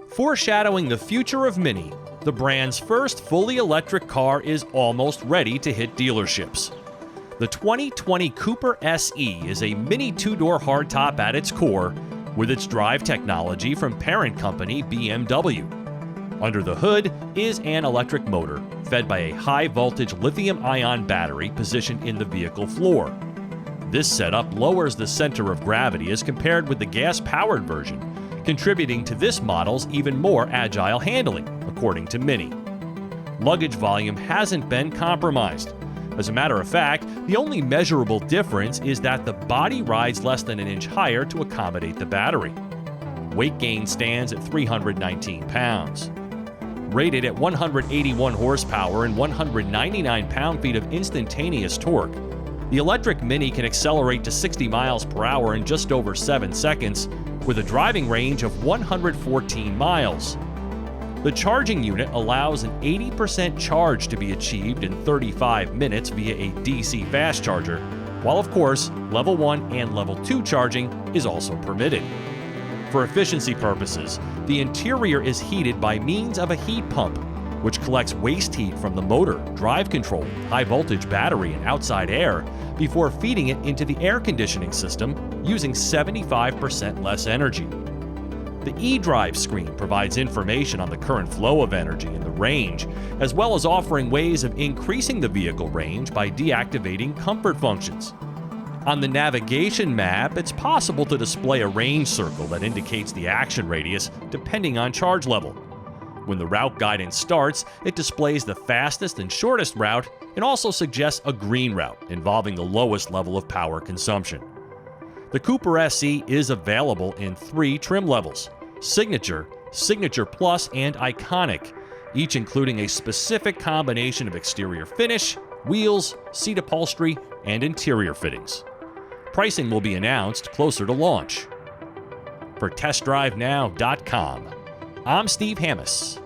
Foreshadowing the future of Mini, the brand's first fully electric car is almost ready to hit dealerships. The 2020 Cooper SE is a mini two-door hardtop at its core, with its drive technology from parent company BMW. Under the hood is an electric motor, fed by a high-voltage lithium-ion battery positioned in the vehicle floor. This setup lowers the center of gravity as compared with the gas-powered version, contributing to this model's even more agile handling, according to Mini. Luggage volume hasn't been compromised. As a matter of fact, the only measurable difference is that the body rides less than an inch higher to accommodate the battery. Weight gain stands at 319 pounds. Rated at 181 horsepower and 199 pound-feet of instantaneous torque, the electric Mini can accelerate to 60 miles per hour in just over 7 seconds, with a driving range of 114 miles. The charging unit allows an 80% charge to be achieved in 35 minutes via a DC fast charger, while of course, level 1 and level 2 charging is also permitted. For efficiency purposes, the interior is heated by means of a heat pump, which collects waste heat from the motor, drive control, high-voltage battery, and outside air before feeding it into the air conditioning system using 75% less energy. The eDrive screen provides information on the current flow of energy and the range, as well as offering ways of increasing the vehicle range by deactivating comfort functions. On the navigation map, it's possible to display a range circle that indicates the action radius depending on charge level. When the route guidance starts, it displays the fastest and shortest route and also suggests a green route involving the lowest level of power consumption. The Cooper SE is available in 3 trim levels: Signature, Signature Plus, and Iconic, each including a specific combination of exterior finish, wheels, seat upholstery, and interior fittings. Pricing will be announced closer to launch. For TestDriveNow.com, I'm Steve Hammis.